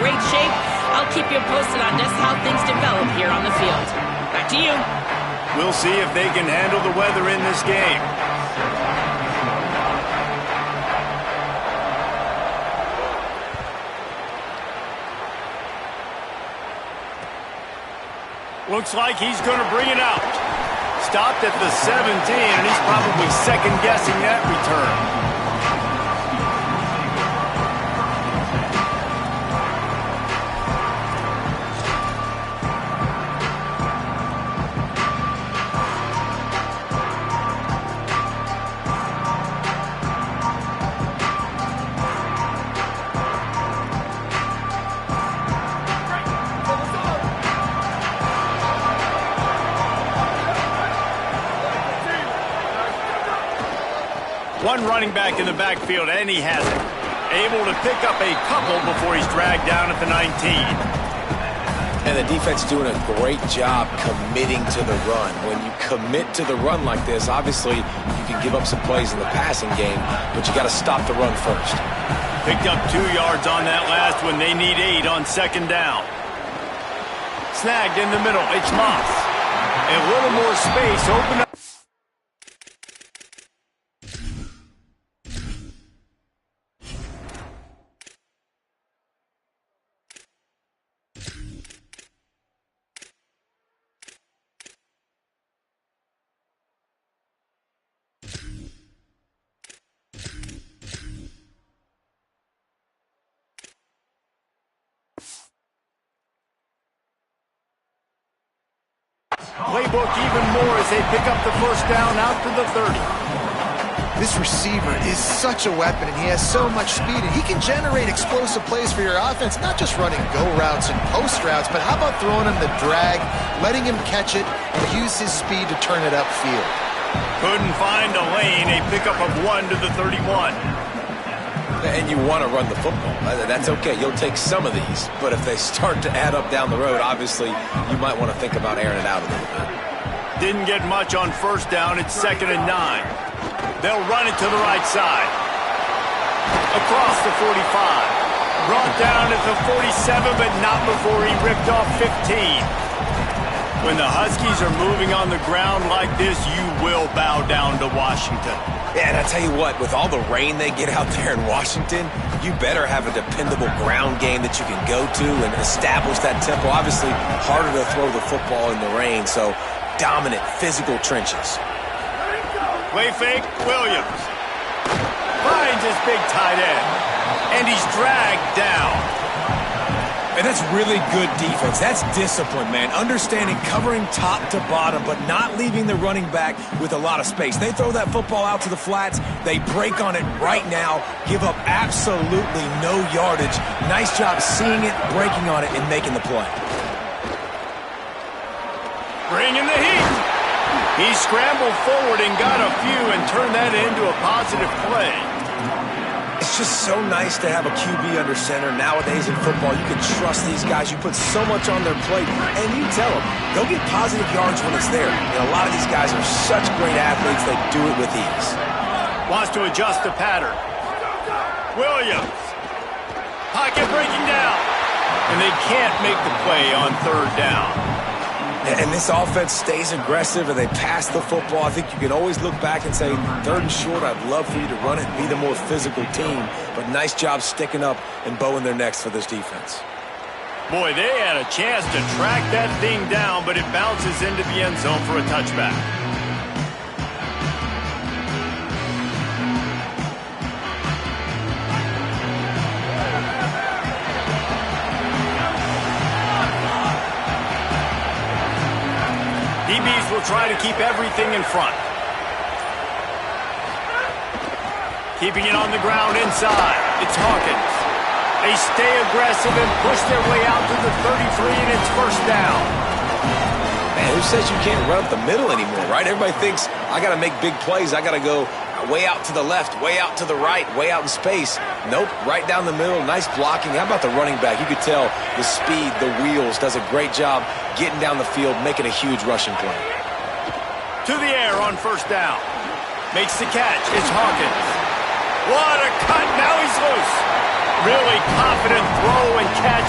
great shape. I'll keep you posted on just how things develop here on the field. Back to you. We'll see if they can handle the weather in this game. Looks like he's going to bring it out. Stopped at the 17, and he's probably second-guessing that return. One running back in the backfield, and he has it. Able to pick up a couple before he's dragged down at the 19. And the defense doing a great job committing to the run. When you commit to the run like this, obviously you can give up some plays in the passing game, but you got to stop the run first. Picked up 2 yards on that last one. They need 8 on second down. Snagged in the middle. It's Moss. A little more space. Open up. Playbook even more as they pick up the first down out to the 30. This receiver is such a weapon, and he has so much speed, and he can generate explosive plays for your offense, not just running go routes and post routes, but how about throwing him the drag, letting him catch it, and use his speed to turn it upfield. Couldn't find a lane, a pickup of 1 to the 31. And you want to run the football. That's okay. You'll take some of these. But if they start to add up down the road, obviously, you might want to think about airing it out a little bit. Didn't get much on first down. It's 2nd and 9. They'll run it to the right side. Across the 45. Brought down at the 47, but not before he ripped off 15. When the Huskies are moving on the ground like this, you will bow down to Washington. Yeah, and I tell you what, with all the rain they get out there in Washington, you better have a dependable ground game that you can go to and establish that tempo. Obviously, harder to throw the football in the rain, so dominant physical trenches. Play fake, Williams. Finds his big tight end, and he's dragged down. And that's really good defense. That's discipline, man. Understanding covering top to bottom, but not leaving the running back with a lot of space. They throw that football out to the flats. They break on it right now, give up absolutely no yardage. Nice job seeing it, breaking on it, and making the play. Bringing the heat. He scrambled forward and got a few and turned that into a positive play. It's just so nice to have a QB under center. Nowadays in football, you can trust these guys. You put so much on their plate, and you tell them they'll get positive yards when it's there. And a lot of these guys are such great athletes, they do it with ease. Wants to adjust the pattern. Williams. Pocket breaking down. And they can't make the play on 3rd down. And this offense stays aggressive and they pass the football. I think you can always look back and say, 3rd and short, I'd love for you to run it and be the more physical team. But nice job sticking up and bowing their necks for this defense. Boy, they had a chance to track that thing down, but it bounces into the end zone for a touchback. DBs will try to keep everything in front. Keeping it on the ground inside. It's Hawkins. They stay aggressive and push their way out to the 33, and it's 1st down. Man, who says you can't run up the middle anymore, right? Everybody thinks, I got to make big plays. I got to go way out to the left, way out to the right, way out in space. Nope, right down the middle. Nice blocking. How about the running back? You could tell the speed, the wheels, does a great job getting down the field, making a huge rushing play. To the air on 1st down. Makes the catch. It's Hawkins. What a cut. Now he's loose. Really confident throw and catch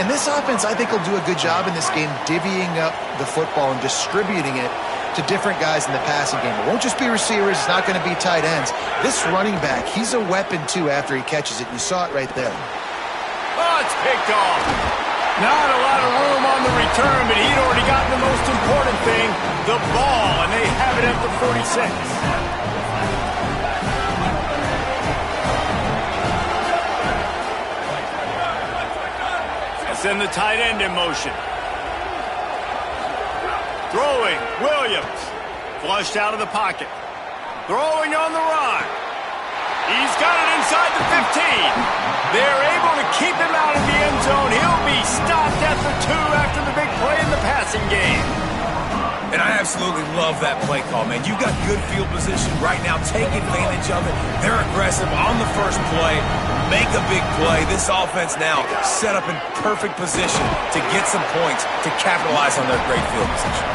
And this offense, I think, will do a good job in this game divvying up the football and distributing it to different guys in the passing game. It won't just be receivers. It's not going to be tight ends. This running back, he's a weapon, too, after he catches it. You saw it right there. Oh, it's picked off. Not a lot of room on the return, but he'd already gotten the most important thing, the ball, and they have it at the 46. Send the tight end in motion. Throwing, Williams. Flushed out of the pocket. Throwing on the run. He's got it inside the 15. They're able to keep him out of the end zone. He'll be stopped at the 2 after the big play in the passing game. And I absolutely love that play call, man. You got good field position right now. Take advantage of it. They're aggressive on the first play. Make a big play. This offense now set up in perfect position to get some points to capitalize on their great field position.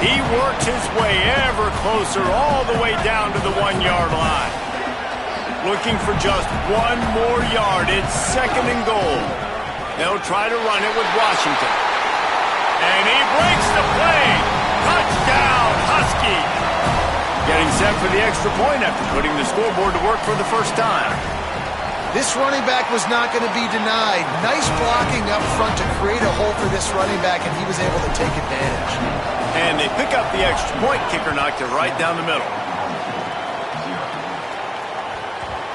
He worked his way ever closer all the way down to the 1-yard line. Looking for just one more yard. It's 2nd and goal. They'll try to run it with Washington. And he breaks the play. Touchdown, Husky. Getting set for the extra point after putting the scoreboard to work for the first time. This running back was not going to be denied. Nice blocking up front to create a hole for this running back, and he was able to take advantage. And they pick up the extra point. Kicker knocked it right down the middle.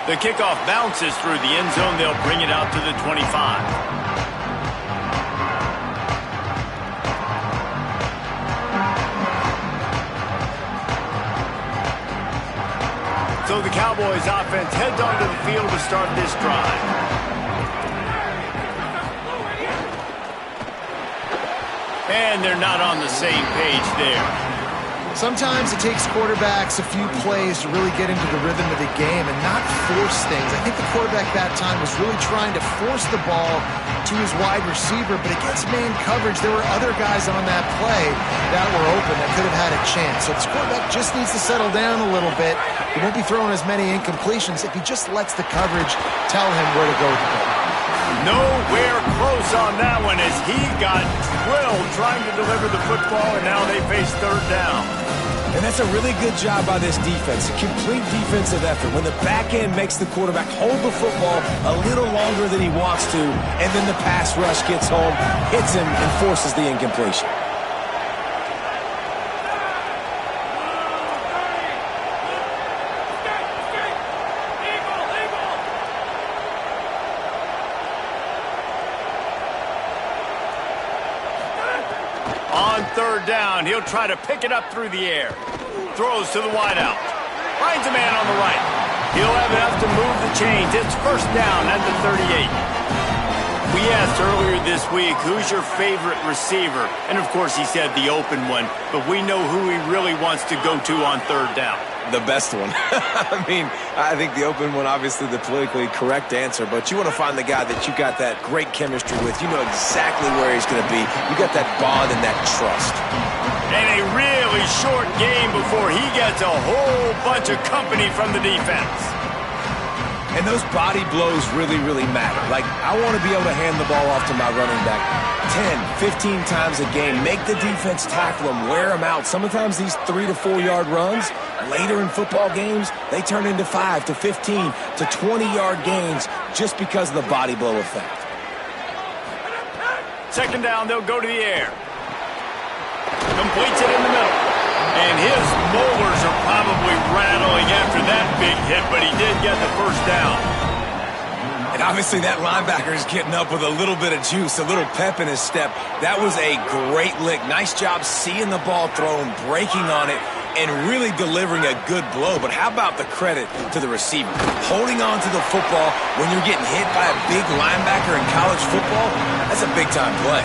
The kickoff bounces through the end zone. They'll bring it out to the 25. So the Cowboys offense heads onto the field to start this drive. And they're not on the same page there. Sometimes it takes quarterbacks a few plays to really get into the rhythm of the game and not force things. I think the quarterback that time was really trying to force the ball to his wide receiver, but against man coverage, there were other guys on that play that were open that could have had a chance. So this quarterback just needs to settle down a little bit. He won't be throwing as many incompletions if he just lets the coverage tell him where to go with the ball. Nowhere close on that one as he got drilled trying to deliver the football, and now they face 3rd down. And that's a really good job by this defense. A complete defensive effort. When the back end makes the quarterback hold the football a little longer than he wants to, and then the pass rush gets home, hits him, and forces the incompletion. On 3rd down, he'll try to pick it up through the air. Throws to the wideout. Finds a man on the right. He'll have enough to move the chains. It's 1st down at the 38. We asked earlier this week, who's your favorite receiver? And, of course, he said the open one. But we know who he really wants to go to on 3rd down. The best one. I mean, I think the open one, obviously the politically correct answer, but you want to find the guy that you got that great chemistry with. You know exactly where he's going to be. You got that bond and that trust. And a really short game before he gets a whole bunch of company from the defense. And those body blows really, really matter. Like, I want to be able to hand the ball off to my running back 10, 15 times a game. Make the defense tackle him, wear him out. Sometimes these 3 to 4 yard runs, later in football games, they turn into 5 to 15 to 20-yard gains just because of the body blow effect. 2nd down, they'll go to the air. Completes it in the middle. And his molars are probably rattling after that big hit, but he did get the 1st down. And obviously that linebacker is getting up with a little bit of juice, a little pep in his step. That was a great lick. Nice job seeing the ball thrown, breaking on it, and really delivering a good blow. But how about the credit to the receiver? Holding on to the football when you're getting hit by a big linebacker in college football, that's a big-time play.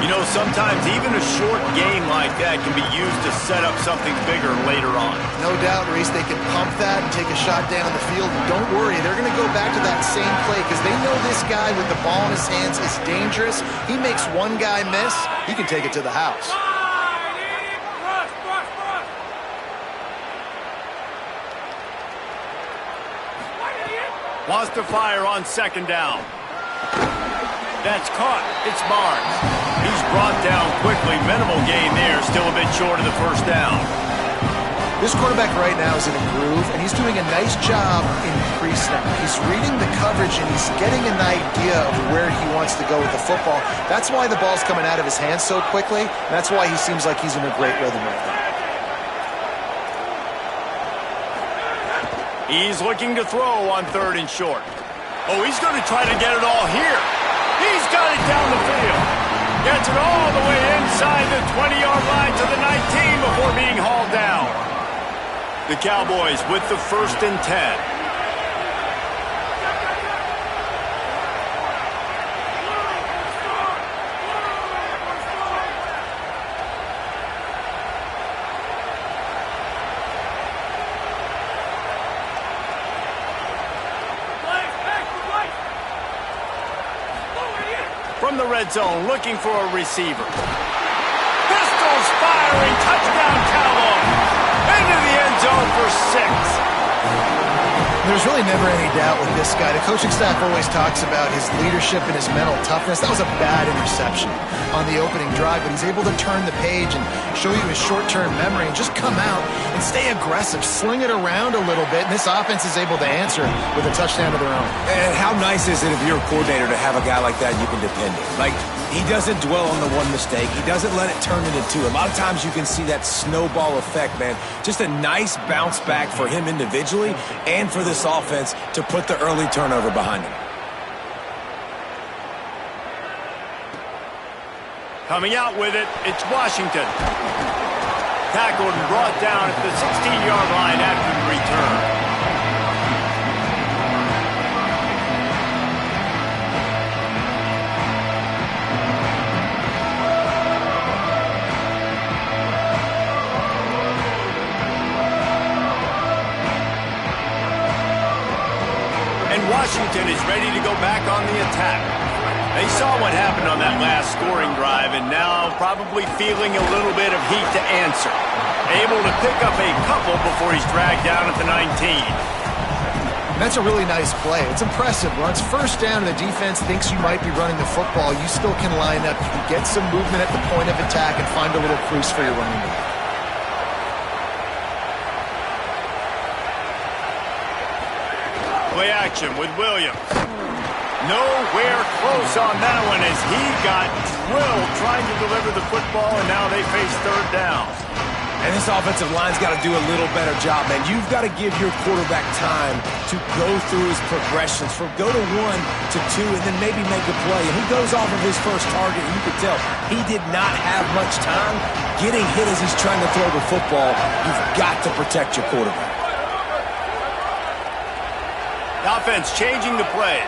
You know, sometimes even a short game like that can be used to set up something bigger later on. No doubt, Reese, they can pump that and take a shot down the field. Don't worry, they're going to go back to that same play because they know this guy with the ball in his hands is dangerous. He makes one guy miss, he can take it to the house. Wants to fire on 2nd down. That's caught. It's Barnes. He's brought down quickly. Minimal gain there. Still a bit short of the first down. This quarterback right now is in a groove, and he's doing a nice job in pre-snap. He's reading the coverage, and he's getting an idea of where he wants to go with the football. That's why the ball's coming out of his hands so quickly, and that's why he seems like he's in a great rhythm right now. He's looking to throw on 3rd and short. Oh, he's going to try to get it all here. He's got it down the field. Gets it all the way inside the 20-yard line to the 19 before being hauled down. The Cowboys with the 1st and 10. From the red zone, looking for a receiver. Pistols firing, touchdown Cowboys! Into the end zone for 6. There's really never any doubt with this guy. The coaching staff always talks about his leadership and his mental toughness. That was a bad interception on the opening drive, but he's able to turn the page and show you his short-term memory and just come out and stay aggressive, sling it around a little bit, and this offense is able to answer with a touchdown of their own. And how nice is it if you're a coordinator to have a guy like that you can depend on? Like, he doesn't dwell on the one mistake. He doesn't let it turn into two. A lot of times you can see that snowball effect, man. Just a nice bounce back for him individually and for this offense to put the early turnover behind him. Coming out with it, it's Washington. Tackled and brought down at the 16-yard line after the return. Washington is ready to go back on the attack. They saw what happened on that last scoring drive and now probably feeling a little bit of heat to answer. Able to pick up a couple before he's dragged down at the 19. That's a really nice play. It's impressive. Once 1st down and the defense thinks you might be running the football, you still can line up. You can get some movement at the point of attack and find a little crease for your running back. Play action with Williams. Nowhere close on that one as he got drilled trying to deliver the football, and now they face 3rd down. And this offensive line's got to do a little better job, man. You've got to give your quarterback time to go through his progressions from go to 1 to 2 and then maybe make a play. And he goes off of his first target, and you can tell he did not have much time getting hit as he's trying to throw the football. You've got to protect your quarterback. The offense changing the play.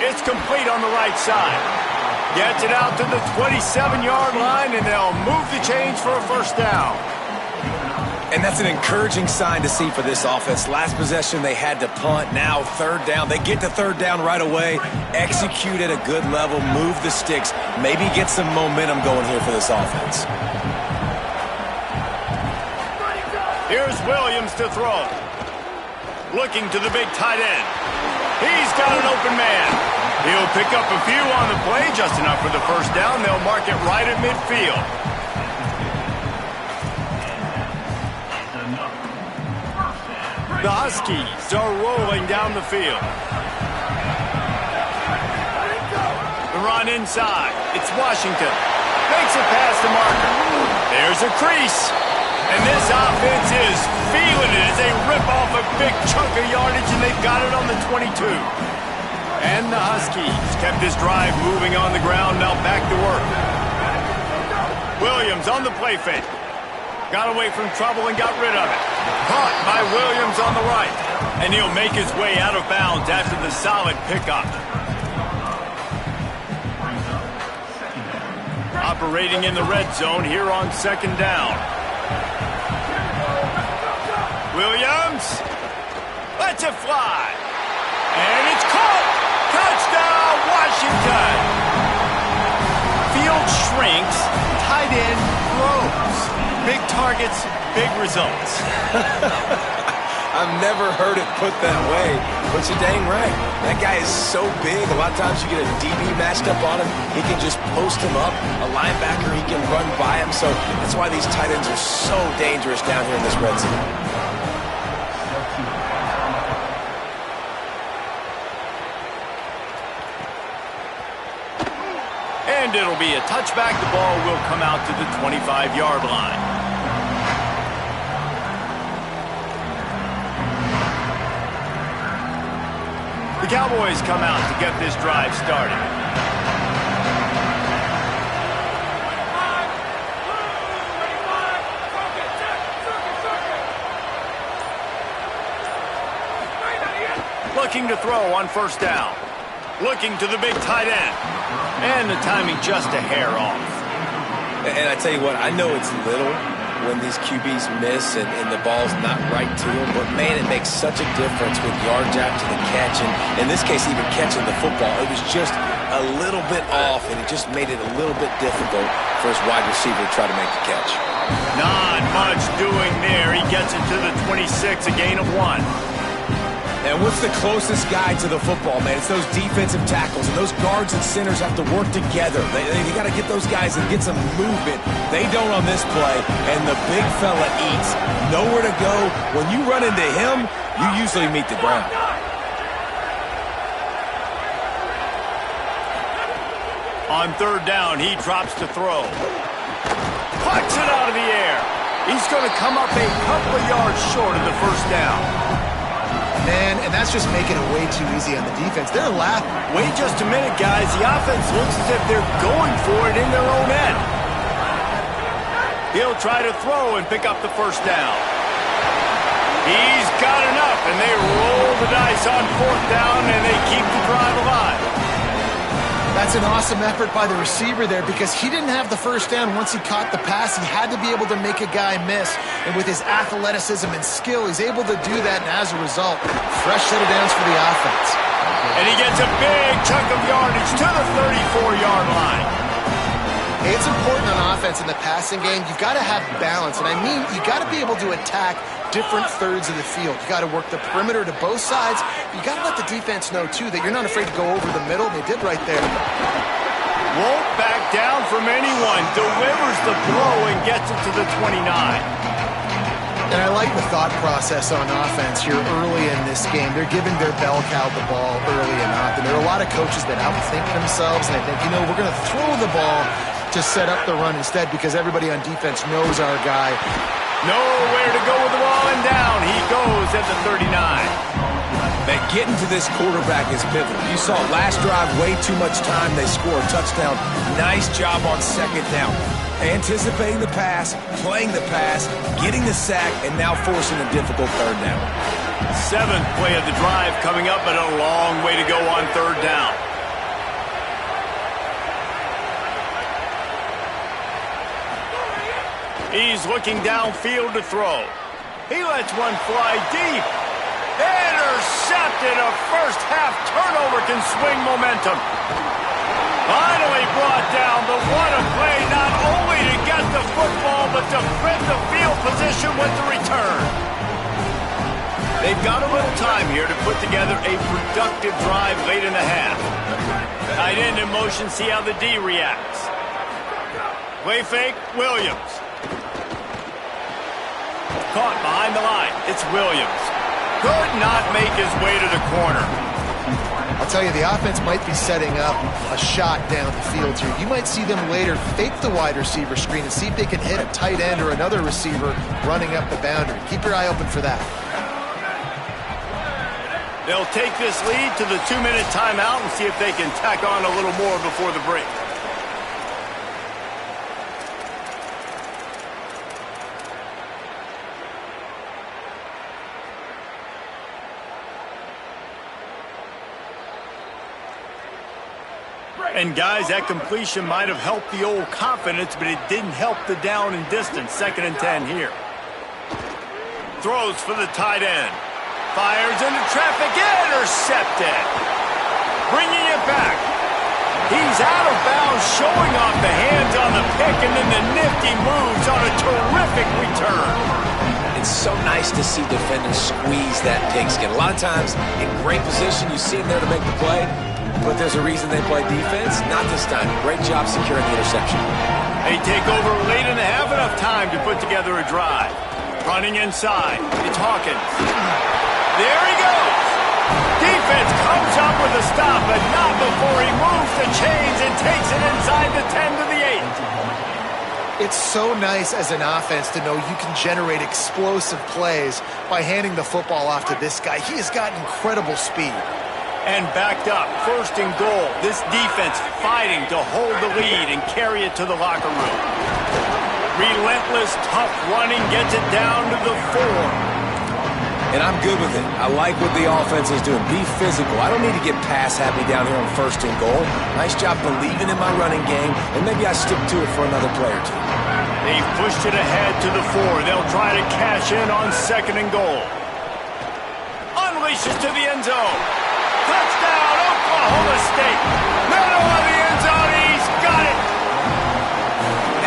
It's complete on the right side. Gets it out to the 27-yard line, and they'll move the chains for a 1st down. And that's an encouraging sign to see for this offense. Last possession, they had to punt. Now 3rd down. They get to 3rd down right away. Execute at a good level. Move the sticks. Maybe get some momentum going here for this offense. Here's Williams to throw. Looking to the big tight end. He's got an open man. He'll pick up a few on the play, just enough for the 1st down. They'll mark it right at midfield. The Huskies are rolling down the field. The run inside. It's Washington. Makes it past the marker. There's a crease. And this offense is feeling it as they rip off a big chunk of yardage, and they've got it on the 22. And the Huskies kept this drive moving on the ground, now back to work. Williams on the play fake. Got away from trouble and got rid of it. Caught by Williams on the right. And he'll make his way out of bounds after the solid pickup. Operating in the red zone here on 2nd down. Williams lets it fly. And it's caught. Touchdown, Washington. Field shrinks, tight end grows. Big targets, big results. I've never heard it put that way, but you're dang right. That guy is so big. A lot of times you get a DB matched up on him. He can just post him up. A linebacker, he can run by him. So that's why these tight ends are so dangerous down here in this red zone. And it'll be a touchback. The ball will come out to the 25-yard line. The Cowboys come out to get this drive started. Looking to throw on first down. Looking to the big tight end. And the timing just a hair off. And I tell you what, I know it's little when these QBs miss and the ball's not right to them, but man, it makes such a difference with yards after the catch. And in this case, even catching the football, it was just a little bit off, and it just made it a little bit difficult for his wide receiver to try to make the catch. Not much doing there. He gets it to the 26, a gain of 1. And what's the closest guy to the football, man? It's those defensive tackles, and those guards and centers have to work together. They got to get those guys and get some movement. They don't on this play, and the big fella eats. Nowhere to go. When you run into him, you usually meet the ground. On third down, he drops to throw. Pucks it out of the air. He's going to come up a couple of yards short of the first down. Man, and that's just making it way too easy on the defense. They're laughing. Wait just a minute, guys. The offense looks as if they're going for it in their own end. He'll try to throw and pick up the first down. He's got enough, and they roll the dice on fourth down, and they keep the drive alive. That's an awesome effort by the receiver there because he didn't have the first down once he caught the pass. He had to be able to make a guy miss. And with his athleticism and skill, he's able to do that. And as a result, fresh set of downs for the offense. And he gets a big chunk of yardage to the 34-yard line. Hey, it's important on offense in the passing game. You've got to have balance. And I mean, you've got to be able to attack different thirds of the field. You got to work the perimeter to both sides. You got to let the defense know, too, that you're not afraid to go over the middle. They did right there. Won't back down from anyone. Delivers the blow and gets it to the 29. And I like the thought process on offense here early in this game. They're giving their bell cow the ball early and often. There are a lot of coaches that outthink themselves, and I think, we're going to throw the ball to set up the run instead because everybody on defense knows our guy. Nowhere to go with the ball, and down he goes at the 39. Man, getting to this quarterback is pivotal. You saw last drive, way too much time. They score a touchdown. Nice job on second down. Anticipating the pass, playing the pass, getting the sack, and now forcing a difficult third down. Seventh play of the drive coming up, but a long way to go on third down. He's looking downfield to throw. He lets one fly deep. Intercepted. A first-half turnover can swing momentum. Finally brought down, but what a play, not only to get the football, but to flip the field position with the return. They've got a little time here to put together a productive drive late in the half. Tight end in motion, see how the D reacts. Play fake, Williams. Caught behind the line. It's Williams. Could not make his way to the corner. I'll tell you, the offense might be setting up a shot down the field here. You might see them later fake the wide receiver screen and see if they can hit a tight end or another receiver running up the boundary. Keep your eye open for that. They'll take this lead to the 2-minute timeout and see if they can tack on a little more before the break. And guys, that completion might have helped the old confidence, but it didn't help the down and distance. 2nd and 10 here. Throws for the tight end. Fires into traffic. Intercepted. Bringing it back. He's out of bounds, showing off the hands on the pick, and then the nifty moves on a terrific return. It's so nice to see defenders squeeze that pigskin. A lot of times, in great position, you see them there to make the play, but there's a reason they play defense. Not this time. Great job securing the interception. They take over late in the half, enough time to put together a drive. Running inside, it's Hawkins. There he goes. Defense comes up with a stop, but not before he moves the chains and takes it inside the 10 to the 8. It's so nice as an offense to know you can generate explosive plays by handing the football off to this guy. He has got incredible speed. And backed up, 1st and goal. This defense fighting to hold the lead and carry it to the locker room. Relentless, tough running gets it down to the 4. And I'm good with it. I like what the offense is doing. Be physical. I don't need to get pass happy down here on 1st and goal. Nice job believing in my running game, and maybe I stick to it for another play or 2. They've pushed it ahead to the 4. They'll try to cash in on 2nd and goal. Unleashes to the end zone. Touchdown, Oklahoma State. Middle of the end zone. He's got it.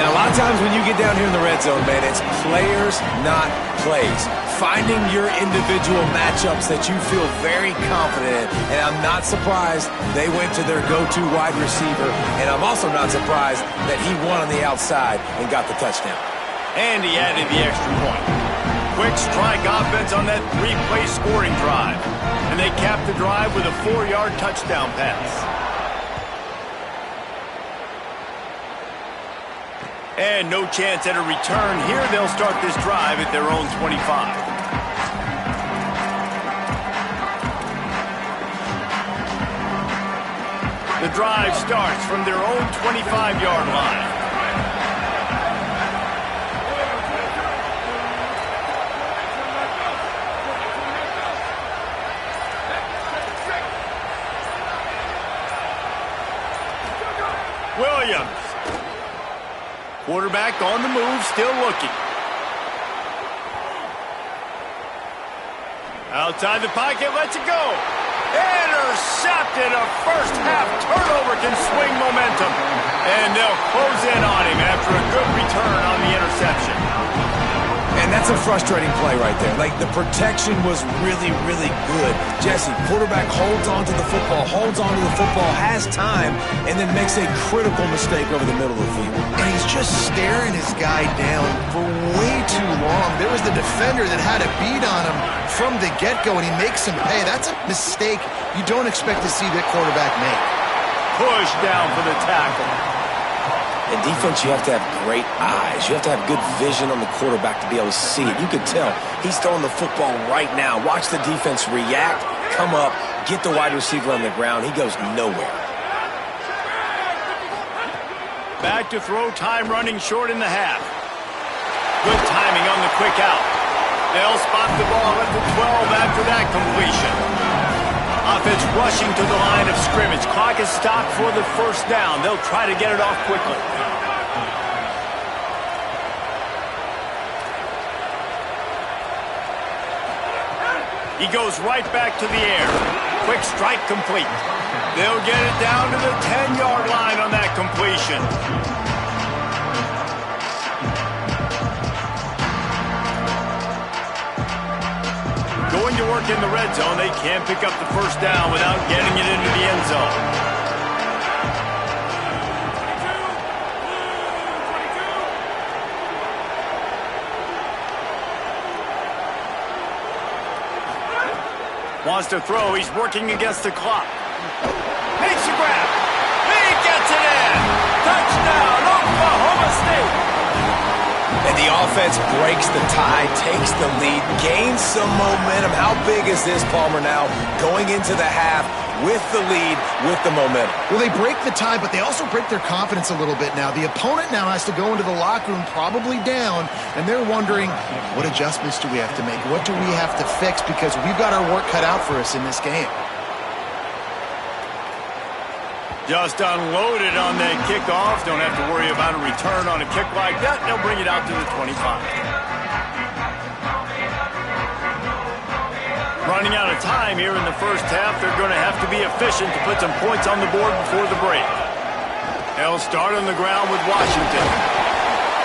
And a lot of times when you get down here in the red zone, man, it's players, not plays. Finding your individual matchups that you feel very confident in. And I'm not surprised they went to their go-to wide receiver. And I'm also not surprised that he won on the outside and got the touchdown. And he added the extra point. Quick strike offense on that 3-play scoring drive. And they capped the drive with a 4-yard touchdown pass. And no chance at a return here. They'll start this drive at their own 25. The drive starts from their own 25-yard line. Williams. Quarterback on the move, still looking. Outside the pocket, lets it go. Intercepted. A first-half turnover can swing momentum. And they'll close in on him after a good return on the interception. And that's a frustrating play right there. Like, the protection was really, really good. Jesse, quarterback holds on to the football, has time, and then makes a critical mistake over the middle of the field. And he's just staring his guy down for way too long. There was the defender that had a beat on him from the get-go, and he makes him pay. That's a mistake you don't expect to see that quarterback make. Push down for the tackle. In defense, you have to have great eyes. You have to have good vision on the quarterback to be able to see it. You can tell he's throwing the football right now. Watch the defense react, come up, get the wide receiver on the ground. He goes nowhere. Back to throw, time running short in the half. Good timing on the quick out. They'll spot the ball at the 12 after that completion. Offense rushing to the line of scrimmage. Clock is stopped for the 1st down. They'll try to get it off quickly. He goes right back to the air. Quick strike complete. They'll get it down to the 10-yard line on that completion. Going to work in the red zone, they can't pick up the 1st down without getting it into the end zone. Wants to throw, he's working against the clock. Makes a grab. He gets it in. Touchdown, Oklahoma State. And the offense breaks the tie, takes the lead, gains some momentum. How big is this, Palmer, now going into the half with the lead, with the momentum? Well, they break the tie, but they also break their confidence a little bit now. The opponent now has to go into the locker room probably down, and they're wondering, what adjustments do we have to make? What do we have to fix? Because we've got our work cut out for us in this game. Just unloaded on that kickoff. Don't have to worry about a return on a kick like that. They'll bring it out to the 25. Running out of time here in the 1st half. They're going to have to be efficient to put some points on the board before the break. They'll start on the ground with Washington.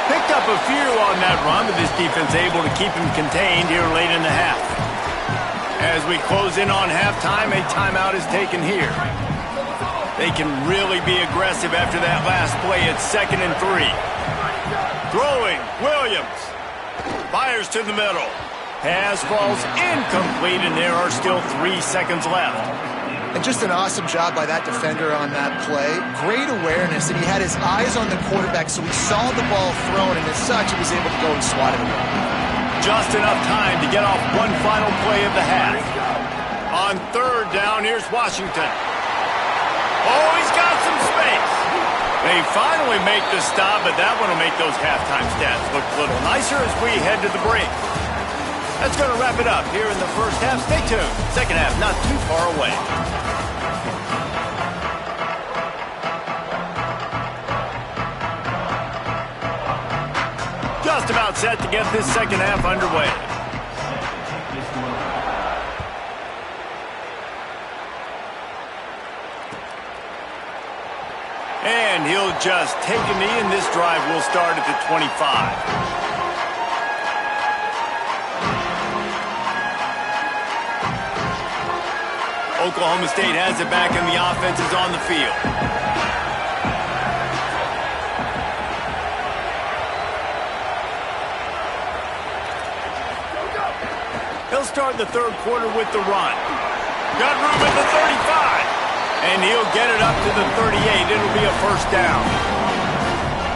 Picked up a few on that run, but this defense able to keep him contained here late in the half. As we close in on halftime, a timeout is taken here. They can really be aggressive after that last play. It's 2nd and 3. Throwing, Williams. Fires to the middle. Pass falls incomplete, and there are still 3 seconds left. And just an awesome job by that defender on that play. Great awareness, and he had his eyes on the quarterback, so he saw the ball thrown, and as such, he was able to go and swat it away. Just enough time to get off one final play of the half. On 3rd down, here's Washington. Oh, he's got some space. They finally make the stop, but that one will make those halftime stats look a little nicer as we head to the break. That's going to wrap it up here in the first half. Stay tuned. Second half not too far away. Just about set to get this second half underway. And he'll just take a knee, and this drive will start at the 25. Oklahoma State has it back, and the offense is on the field. He'll start the 3rd quarter with the run. Got room at the 35. And he'll get it up to the 38. It'll be a first down.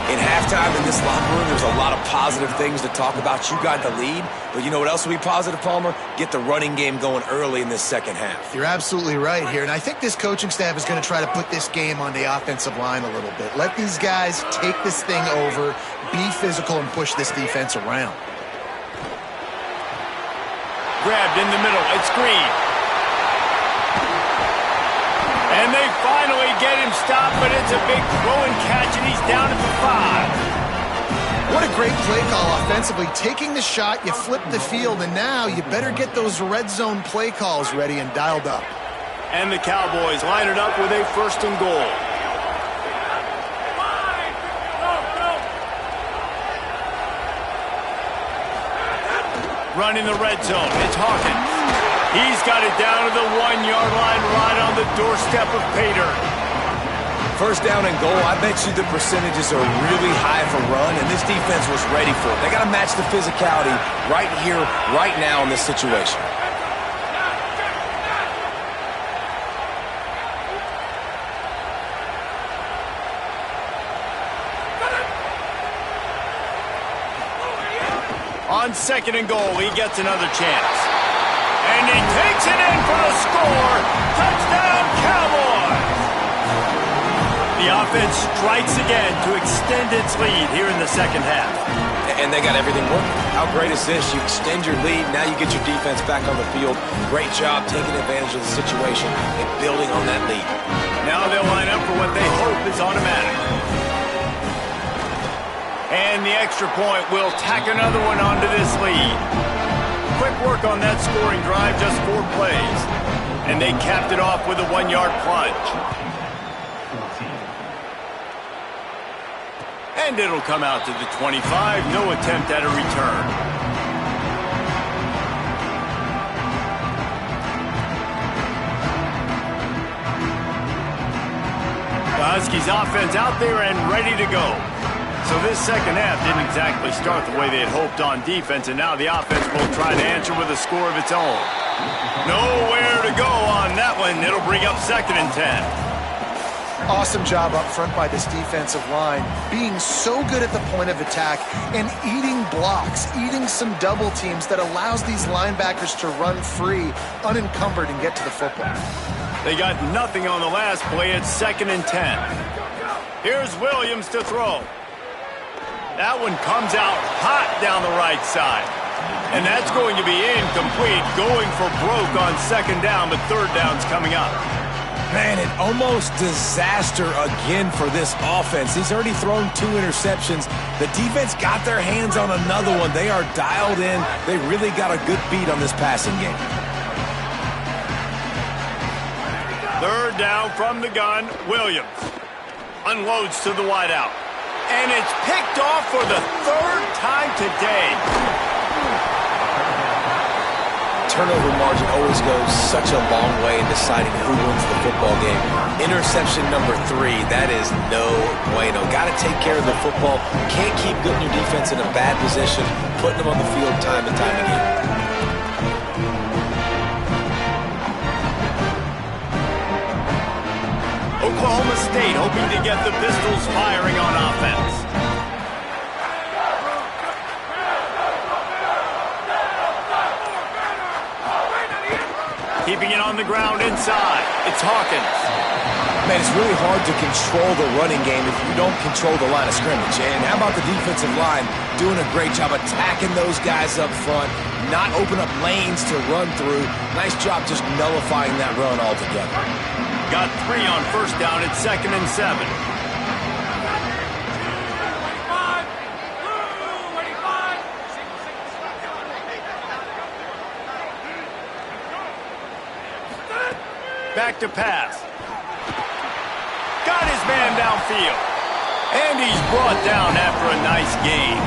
In halftime in this locker room, there's a lot of positive things to talk about. You got the lead, but you know what else will be positive, Palmer? Get the running game going early in this second half. You're absolutely right here, and I think this coaching staff is going to try to put this game on the offensive line a little bit. Let these guys take this thing over, be physical, and push this defense around. Grabbed in the middle. It's Green. And they finally get him stopped, but it's a big throw and catch, and he's down at the 5. What a great play call offensively. Taking the shot, you flip the field, and now you better get those red zone play calls ready and dialed up. And the Cowboys line it up with a 1st and goal. Running the red zone. It's Hawkins. He's got it down to the 1-yard line right on the doorstep of Pater. 1st down and goal, I bet you the percentages are really high for run, and this defense was ready for it. They got to match the physicality right here, right now in this situation. On 2nd and goal, he gets another chance. And he takes it in for the score. Touchdown, Cowboys! The offense strikes again to extend its lead here in the second half. And they got everything working. How great is this? You extend your lead, now you get your defense back on the field. Great job taking advantage of the situation and building on that lead. Now they'll line up for what they hope is automatic. And the extra point will tack another one onto this lead. Quick work on that scoring drive, just 4 plays. And they capped it off with a 1-yard plunge. And it'll come out to the 25. No attempt at a return. The Huskies offense out there and ready to go. So this second half didn't exactly start the way they had hoped on defense, and now the offense will try to answer with a score of its own. Nowhere to go on that one. It'll bring up 2nd and 10. Awesome job up front by this defensive line, being so good at the point of attack and eating blocks, eating some double teams that allows these linebackers to run free, unencumbered, and get to the football. They got nothing on the last play. It's 2nd and 10. Here's Williams to throw. That one comes out hot down the right side. And that's going to be incomplete, going for broke on 2nd down, but 3rd down's coming up. Man, an almost disaster again for this offense. He's already thrown 2 interceptions. The defense got their hands on another one. They are dialed in. They really got a good beat on this passing game. 3rd down from the gun. Williams unloads to the wideout. And it's picked off for the third time today. Turnover margin always goes such a long way in deciding who wins the football game. Interception number 3, that is no bueno. Got to take care of the football. Can't keep putting your defense in a bad position, putting them on the field time and time again. Oklahoma State hoping to get the Pistols firing on offense. Keeping it on the ground inside. It's Hawkins. Man, it's really hard to control the running game if you don't control the line of scrimmage. And how about the defensive line doing a great job attacking those guys up front, not open up lanes to run through. Nice job just nullifying that run altogether. Got 3 on first down. It's 2nd and 7. Back to pass. Got his man downfield. And he's brought down after a nice gain.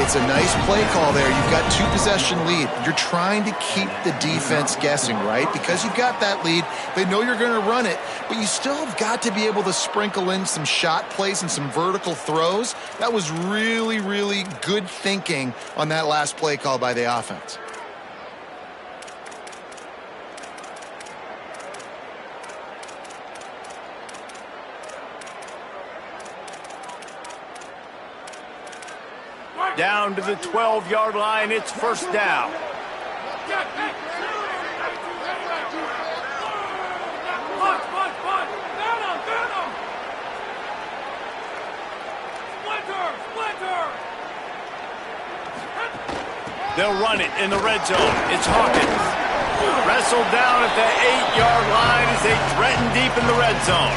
It's a nice play call there. You've got 2-possession lead. You're trying to keep the defense guessing, right? Because you've got that lead. They know you're going to run it, but you still have got to be able to sprinkle in some shot plays and some vertical throws. That was really, really good thinking on that last play call by the offense. Down to the 12-yard line, it's first down. They'll run it in the red zone. It's Hawkins. Wrestled down at the 8-yard line as they threaten deep in the red zone.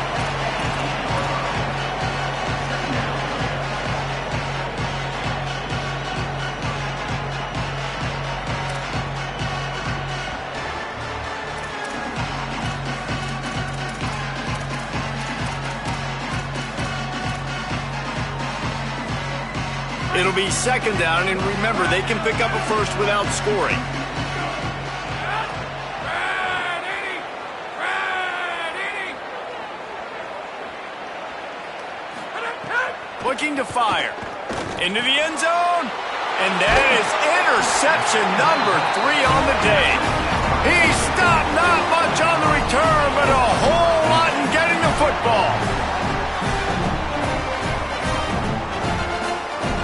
It'll be 2nd down, and remember, they can pick up a first without scoring. Looking to fire. Into the end zone, and that is interception number 3 on the day. He stopped not much on the return, but a whole lot in getting the football.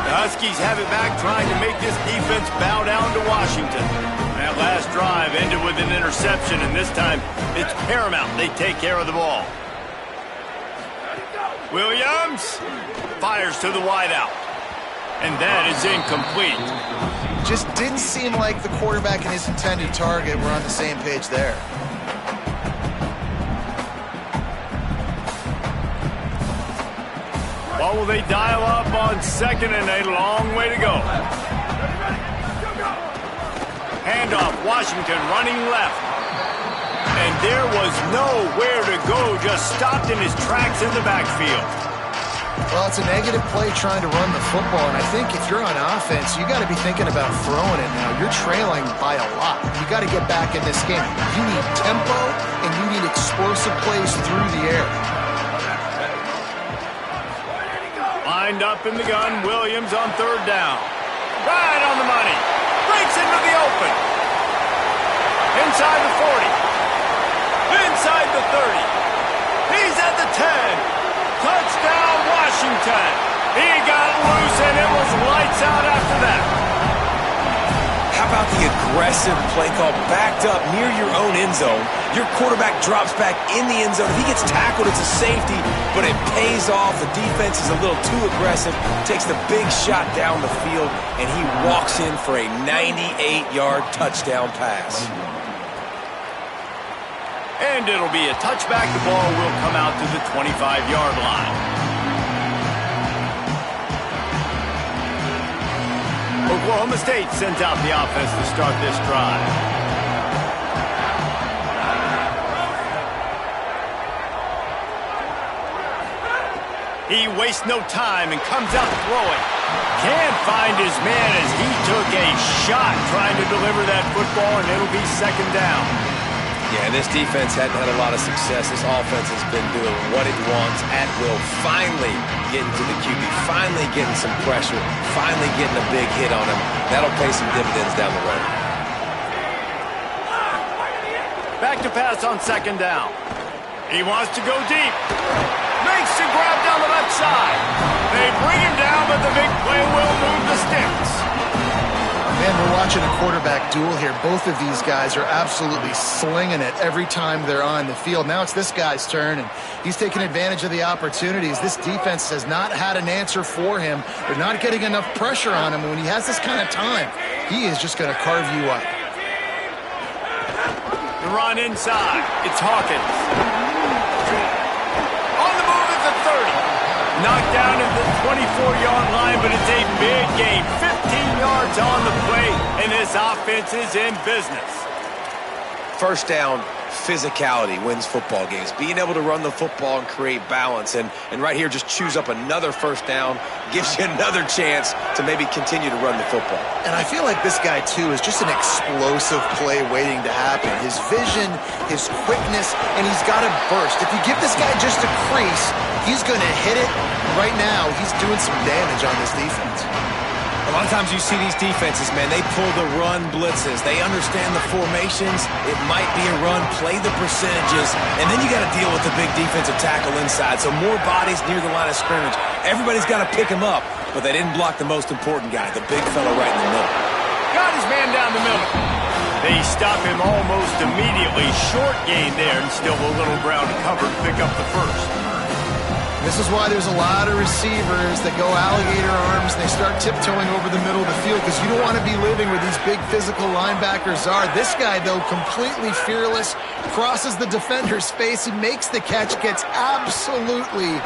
The Huskies have it back, trying to make this defense bow down to Washington. That last drive ended with an interception, and this time it's paramount they take care of the ball. Williams fires to the wideout, and that is incomplete. Just didn't seem like the quarterback and his intended target were on the same page there. Or will they dial up on 2nd and a long way to go? Handoff, Washington running left. And there was nowhere to go, just stopped in his tracks in the backfield. Well, it's a negative play trying to run the football, and I think if you're on offense, you got to be thinking about throwing it now. You're trailing by a lot. You got to get back in this game. You need tempo, and you need explosive plays through the air. Lined up in the gun, Williams on 3rd down. Right on the money. Breaks into the open. Inside the 40. Inside the 30. He's at the 10. Touchdown, Washington. He got loose, and it was lights out after that. How about the aggressive play call backed up near your own end zone? Your quarterback drops back in the end zone. If he gets tackled, it's a safety, but it pays off. The defense is a little too aggressive, takes the big shot down the field, and he walks in for a 98-yard touchdown pass. And it'll be a touchback. The ball will come out to the 25-yard line. Oklahoma State sends out the offense to start this drive. He wastes no time and comes out throwing. Can't find his man as he took a shot trying to deliver that football, and it'll be second down. Yeah, this defense hadn't had a lot of success. This offense has been doing what it wants at will. Finally getting to the QB, finally getting some pressure, finally getting a big hit on him. That'll pay some dividends down the road. Back to pass on second down. He wants to go deep. Makes the grab down the left side. They bring him down, but the big play will move the sticks. Man, we're watching a quarterback duel here. Both of these guys are absolutely slinging it every time they're on the field. Now it's this guy's turn, and he's taking advantage of the opportunities. This defense has not had an answer for him. They're not getting enough pressure on him. When he has this kind of time, he is just going to carve you up. The run inside. It's Hawkins. On the move at the 30. Knocked down at the 24-yard line, but it's a big game. 15 yards on the play, and this offense is in business. First down, physicality wins football games. Being able to run the football and create balance. And right here, just choose up another first down, gives you another chance to maybe continue to run the football. And I feel like this guy, too, is just an explosive play waiting to happen. His vision, his quickness, and he's got a burst. If you give this guy just a crease, he's going to hit it. Right now, he's doing some damage on this defense. A lot of times you see these defenses, man, they pull the run blitzes. They understand the formations. It might be a run, play the percentages, and then you got to deal with the big defensive tackle inside. So more bodies near the line of scrimmage. Everybody's got to pick him up, but they didn't block the most important guy, the big fella right in the middle. Got his man down the middle. They stop him almost immediately. Short gain there, and still a little ground to cover to pick up the first. This is why there's a lot of receivers that go alligator arms and they start tiptoeing over the middle of the field because you don't want to be living where these big physical linebackers are. This guy, though, completely fearless, crosses the defender's face. He makes the catch, gets absolutely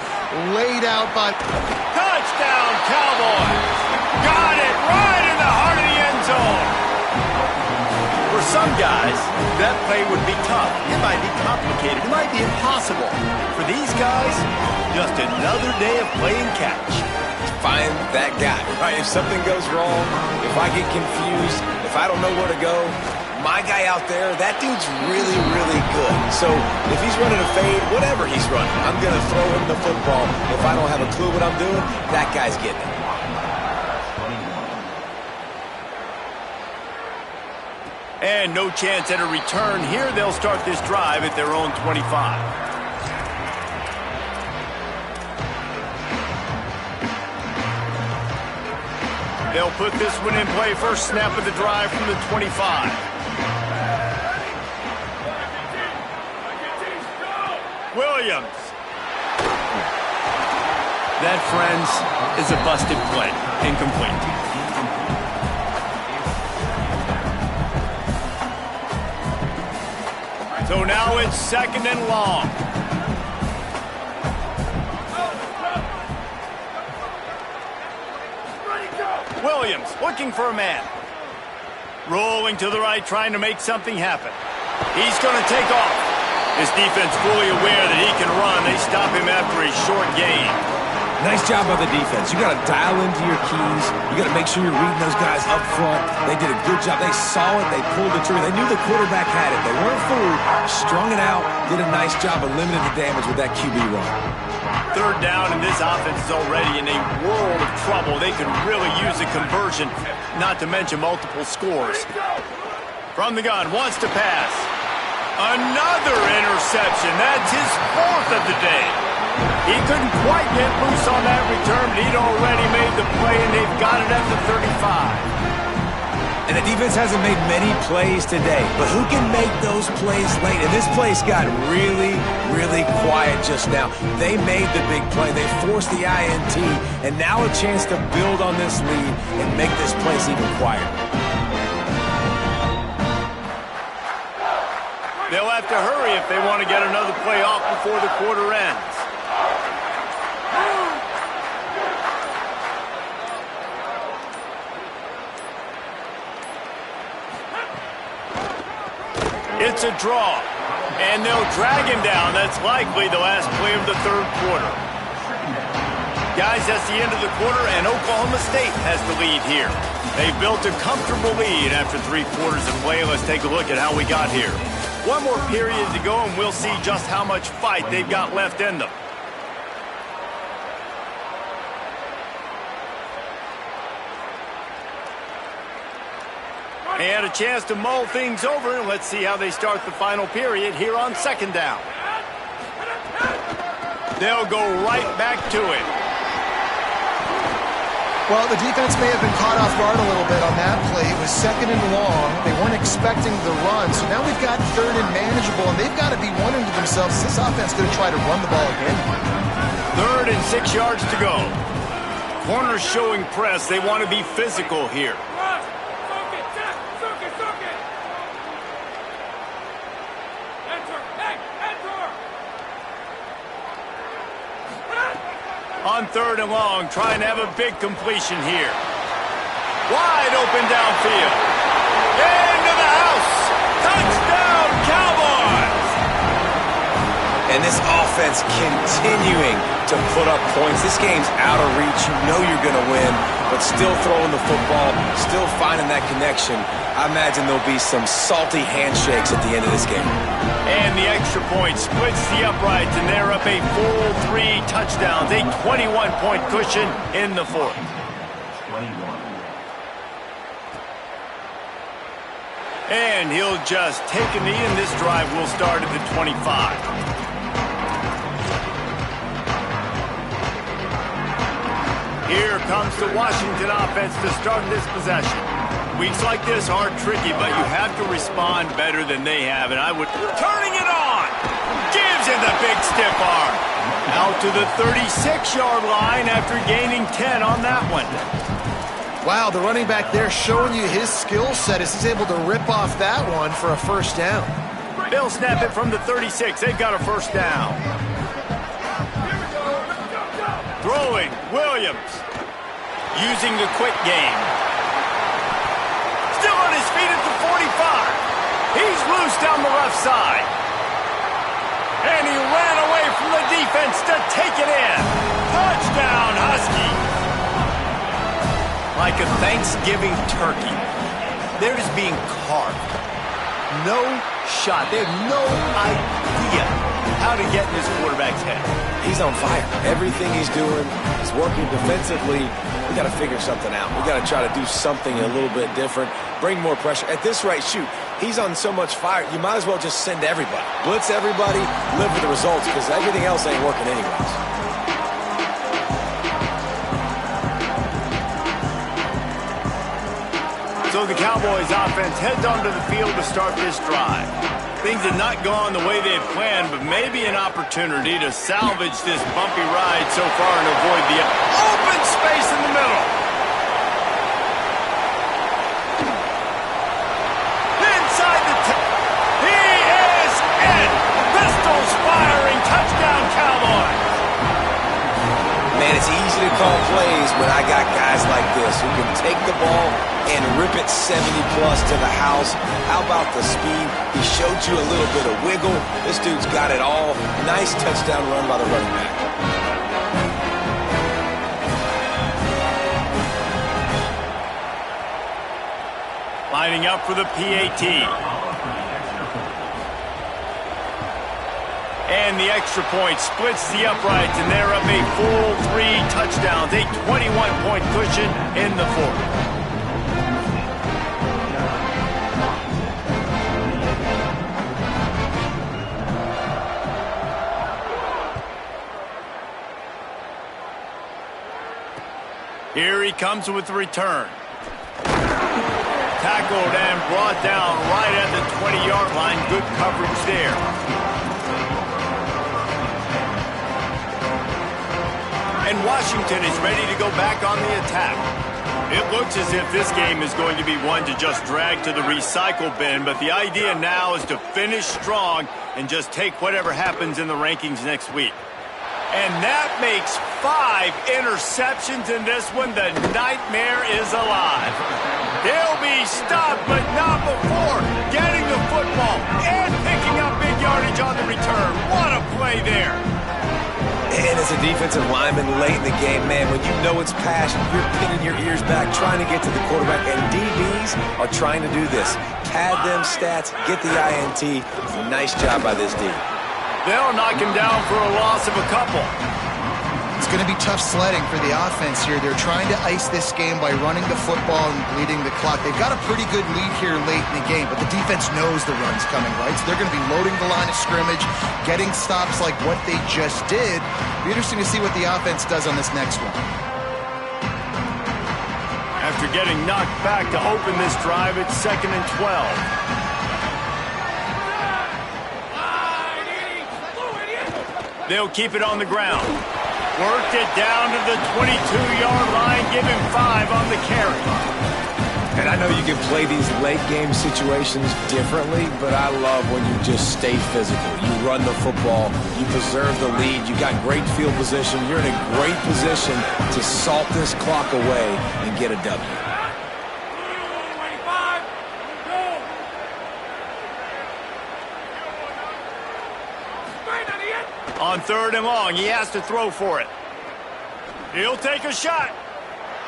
laid out by... Touchdown, Cowboys! Got it right in the heart of the end zone. For some guys, that play would be tough. It might be complicated. It might be impossible. For these guys, just another day of playing catch. Find that guy, right? If something goes wrong, if I get confused, if I don't know where to go, my guy out there, that dude's really, really good. So if he's running a fade, whatever he's running, I'm going to throw him the football. If I don't have a clue what I'm doing, that guy's getting it. And no chance at a return here. They'll start this drive at their own 25. They'll put this one in play. First snap of the drive from the 25. Williams. That, friends, is a busted play. Incomplete. So now it's second and long. Williams looking for a man. Rolling to the right, trying to make something happen. He's going to take off. His defense fully aware that he can run. They stop him after a short gain. Nice job by the defense. You got to dial into your keys. You got to make sure you're reading those guys up front. They did a good job. They saw it. They pulled the trigger. They knew the quarterback had it. They weren't fooled. Strung it out. Did a nice job of limiting the damage with that QB run. Third down, and this offense is already in a world of trouble. They could really use a conversion, not to mention multiple scores. From the gun, wants to pass. Another interception. That's his fourth of the day. He couldn't quite get loose on that return, but he'd already made the play, and they've got it at the 35. And the defense hasn't made many plays today, but who can make those plays late? And this place got really, really quiet just now. They made the big play. They forced the INT, and now a chance to build on this lead and make this place even quieter. They'll have to hurry if they want to get another play off before the quarter ends. It's a draw, and they'll drag him down. That's likely the last play of the third quarter. Guys, that's the end of the quarter, and Oklahoma State has the lead here. They've built a comfortable lead after 3 quarters of play. Let's take a look at how we got here. One more period to go, and we'll see just how much fight they've got left in them. And a chance to mull things over. Let's see how they start the final period here on 2nd down. They'll go right back to it. Well, the defense may have been caught off guard a little bit on that play. It was 2nd and long. They weren't expecting the run. So now we've got 3rd and manageable, and they've got to be wondering to themselves, is this offense going to try to run the ball again? 3rd and 6 yards to go. Corners showing press. They want to be physical here. On 3rd and long, trying to have a big completion here. Wide open downfield. Into the house. Touchdown, Cowboys! And this offense continuing to put up points. This game's out of reach. You know you're going to win, but still throwing the football, still finding that connection. I imagine there'll be some salty handshakes at the end of this game. And the extra point splits the uprights, and they're up a full 3 touchdowns, a 21-point cushion in the 4th. 21. And he'll just take a knee, and this drive will start at the 25. Here comes the Washington offense to start this possession. Weeks like this are tricky, but you have to respond better than they have, and I would... Turning it on! Gives it the big stiff arm. Out to the 36-yard line after gaining 10 on that one. Wow, the running back there showing you his skill set as he's able to rip off that one for a 1st down. They'll snap it from the 36. They've got a 1st down. Throwing, Williams. Using the quick game. Still on his feet at the 45. He's loose down the left side. And he ran away from the defense to take it in. Touchdown, Huskies. Like a Thanksgiving turkey, they're just being carved. No shot. They have no idea how to get in this quarterback's head. He's on fire. Everything he's doing is working defensively. We got to figure something out. We got to try to do something a little bit different, bring more pressure. At this rate, shoot, he's on so much fire, you might as well just send everybody. Blitz everybody, live with the results, because everything else ain't working anyways. So the Cowboys offense heads onto the field to start this drive. Things have not gone the way they had planned, but maybe an opportunity to salvage this bumpy ride so far and avoid the open space in the middle. Inside the he is it! Pistols firing, touchdown Cowboys! Man, it's easy to call plays when I got guys like this who can take the ball and rip it 70-plus to the house. How about the speed? He showed you a little bit of wiggle. This dude's got it all. Nice touchdown run by the running back. Lining up for the PAT. And the extra point splits the uprights, and they're up a full 3 touchdowns, a 21-point cushion in the 4th. Here he comes with the return. Tackled and brought down right at the 20-yard line. Good coverage there. And Washington is ready to go back on the attack. It looks as if this game is going to be one to just drag to the recycle bin, but the idea now is to finish strong and just take whatever happens in the rankings next week. And that makes 5 interceptions in this one. The nightmare is alive. He'll be stopped, but not before getting the football and picking up big yardage on the return. What a play there. And as a defensive lineman late in the game, man, when you know it's passion, you're pinning your ears back, trying to get to the quarterback, and DBs are trying to do this. Pad them stats, get the INT. Nice job by this D. They'll knock him down for a loss of a couple. It's going to be tough sledding for the offense here. They're trying to ice this game by running the football and bleeding the clock. They've got a pretty good lead here late in the game, but the defense knows the run's coming, right? So they're going to be loading the line of scrimmage, getting stops like what they just did. It'll be interesting to see what the offense does on this next one. After getting knocked back to open this drive, it's 2nd and 12. They'll keep it on the ground. Worked it down to the 22-yard line, give him 5 on the carry. And I know you can play these late-game situations differently, but I love when you just stay physical. You run the football, you preserve the lead, you got great field position, you're in a great position to salt this clock away and get a W. On 3rd and long, he has to throw for it. He'll take a shot.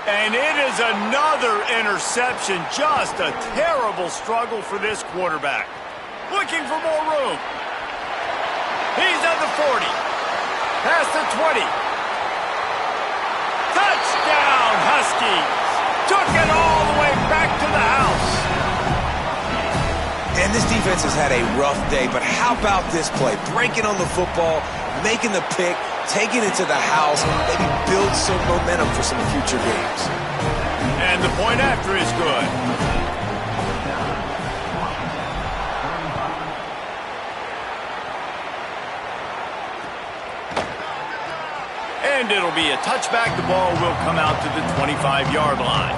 And it is another interception. Just a terrible struggle for this quarterback. Looking for more room. He's at the 40. Past the 20. Touchdown, Huskies. Took it all the way back to the house. And this defense has had a rough day, but how about this play? Breaking on the football, making the pick, taking it to the house, maybe build some momentum for some future games. And the point after is good. And it'll be a touchback. The ball will come out to the 25-yard line.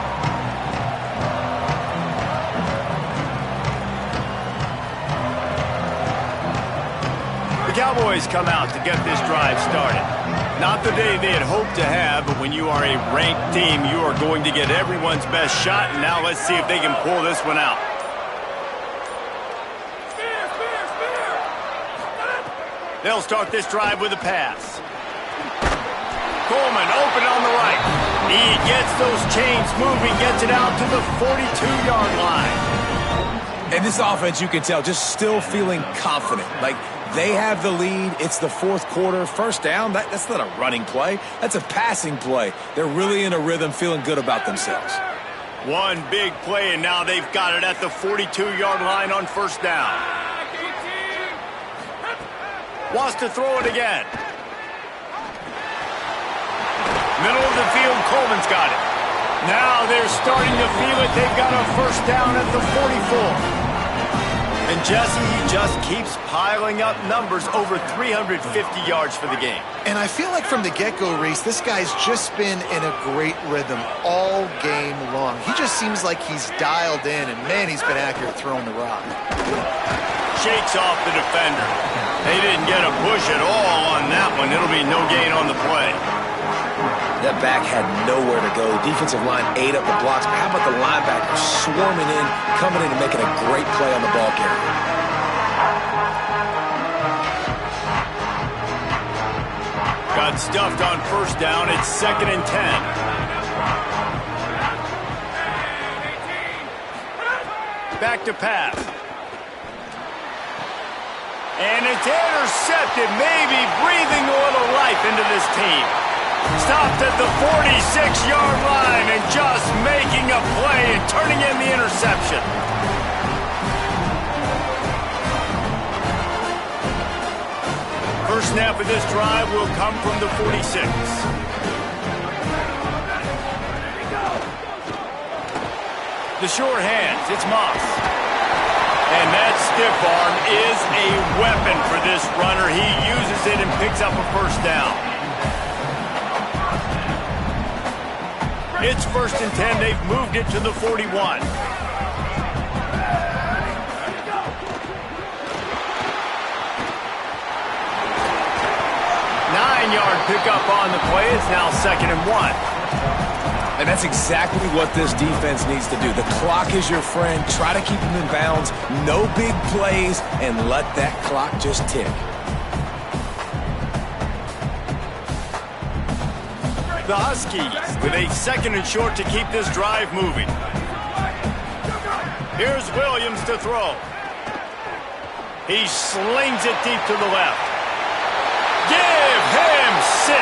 Cowboys come out to get this drive started. Not the day they had hoped to have, but when you are a ranked team, you are going to get everyone's best shot, and now let's see if they can pull this one out. They'll start this drive with a pass. Coleman open on the right. He gets those chains moving, gets it out to the 42-yard line. And this offense, you can tell, just still feeling confident. Like, they have the lead. It's the 4th quarter. First down, that's not a running play. That's a passing play. They're really in a rhythm, feeling good about themselves. One big play, and now they've got it at the 42-yard line on 1st down. Wants to throw it again. Middle of the field, Coleman's got it. Now they're starting to feel it. They've got a 1st down at the 44. And Jesse, he just keeps piling up numbers, over 350 yards for the game. And I feel like from the get-go, Reese, this guy's just been in a great rhythm all game long. He just seems like he's dialed in, and man, he's been accurate throwing the rock. Shakes off the defender. They didn't get a push at all on that one. It'll be no gain on the play. That back had nowhere to go. Defensive line ate up the blocks. How about the linebackers swarming in, coming in and making a great play on the ball carrier? Got stuffed on 1st down. It's 2nd and 10. Back to pass. And it's intercepted, maybe breathing a little life into this team. Stopped at the 46-yard line and just making a play and turning in the interception. First snap of this drive will come from the 46. The short hands, it's Moss. And that stiff arm is a weapon for this runner. He uses it and picks up a 1st down. It's 1st and 10. They've moved it to the 41. 9-yard pickup on the play. It's now 2nd and 1. And that's exactly what this defense needs to do. The clock is your friend. Try to keep them in bounds. No big plays, and let that clock just tick. The Huskies with a 2nd and short to keep this drive moving. Here's Williams to throw. He slings it deep to the left. Give him 6.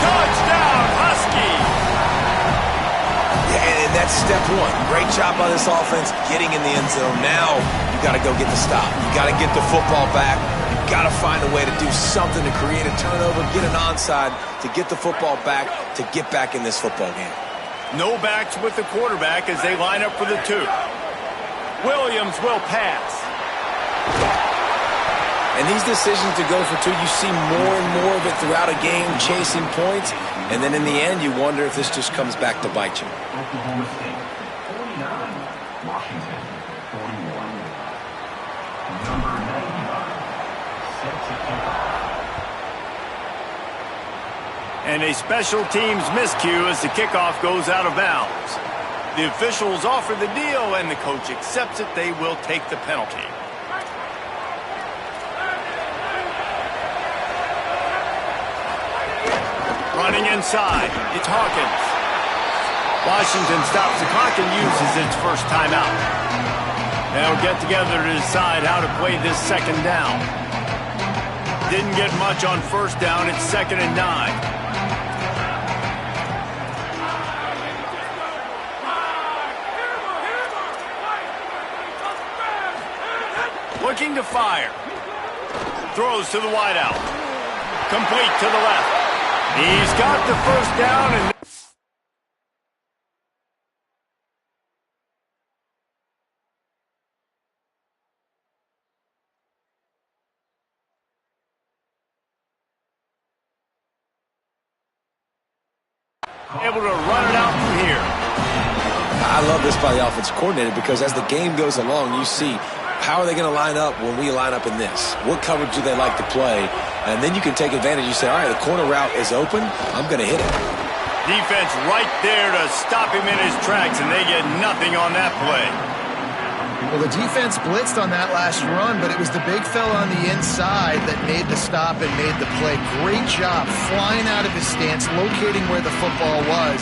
Touchdown, Huskies. Yeah, and that's step one. Great job by this offense getting in the end zone. Now you got to go get the stop. You got to get the football back. You got to find a way to do something to create a turnover, get an onside, to get the football back, to get back in this football game. No backs with the quarterback as they line up for the 2. Williams will pass. And these decisions to go for 2, you see more and more of it throughout a game, chasing points. And then in the end, you wonder if this just comes back to bite you. Oklahoma State, 49. Washington, 41. Number 99, set to kick off. And a special teams miscue as the kickoff goes out of bounds. The officials offer the deal, and the coach accepts it. They will take the penalty. Running inside, it's Hawkins. Washington stops the clock and uses its first timeout. They'll get together to decide how to play this 2nd down. Didn't get much on 1st down. It's 2nd and 9. Looking to fire. Throws to the wideout. Complete to the left. He's got the 1st down and able to run it out from here. I love this by the offensive coordinator because as the game goes along, you see how are they going to line up when we line up in this? What coverage do they like to play? And then you can take advantage. You say, all right, the corner route is open. I'm going to hit it. Defense right there to stop him in his tracks, and they get nothing on that play. Well, the defense blitzed on that last run, but it was the big fella on the inside that made the stop and made the play. Great job flying out of his stance, locating where the football was,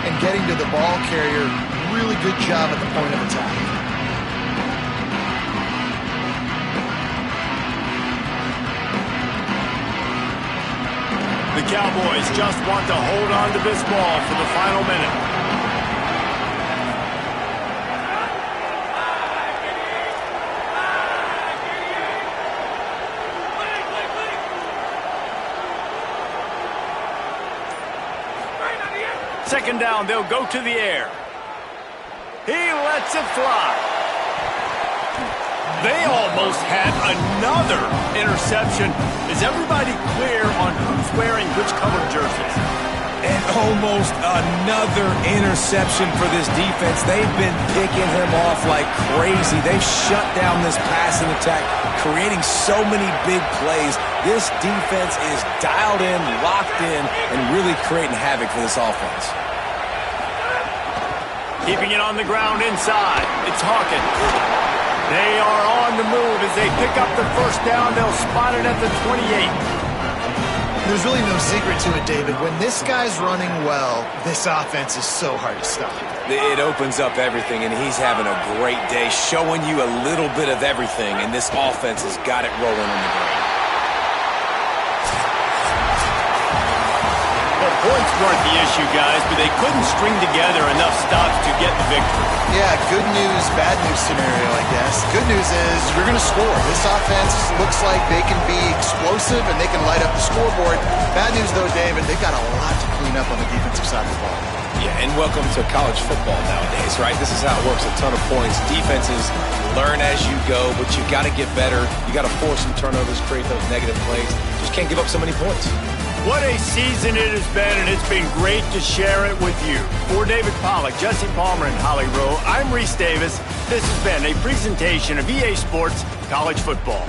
and getting to the ball carrier. Really good job at the point of attack. The Cowboys just want to hold on to this ball for the final minute. Second down, they'll go to the air. He lets it fly. They almost had another interception. Is everybody clear on who's wearing which colored jerseys? And almost another interception for this defense. They've been picking him off like crazy. They've shut down this passing attack, creating so many big plays. This defense is dialed in, locked in, and really creating havoc for this offense. Keeping it on the ground inside. It's Hawkins. They are on the move as they pick up the 1st down. They'll spot it at the 28. There's really no secret to it, David. When this guy's running well, this offense is so hard to stop. It opens up everything, and he's having a great day, showing you a little bit of everything, and this offense has got it rolling on the ground. Well, points weren't the issue, guys, but they couldn't string together enough stops to get the victory. Yeah, good news, bad news scenario, I guess. Good news is you're going to score. This offense looks like they can be explosive and they can light up the scoreboard. Bad news, though, David, they've got a lot to clean up on the defensive side of the ball. Yeah, and welcome to college football nowadays, right? This is how it works, a ton of points. Defenses learn as you go, but you got to get better. You got to force some turnovers, create those negative plays. Just can't give up so many points. What a season it has been, and it's been great to share it with you. For David Pollack, Jesse Palmer, and Holly Rowe, I'm Reese Davis. This has been a presentation of EA Sports College Football.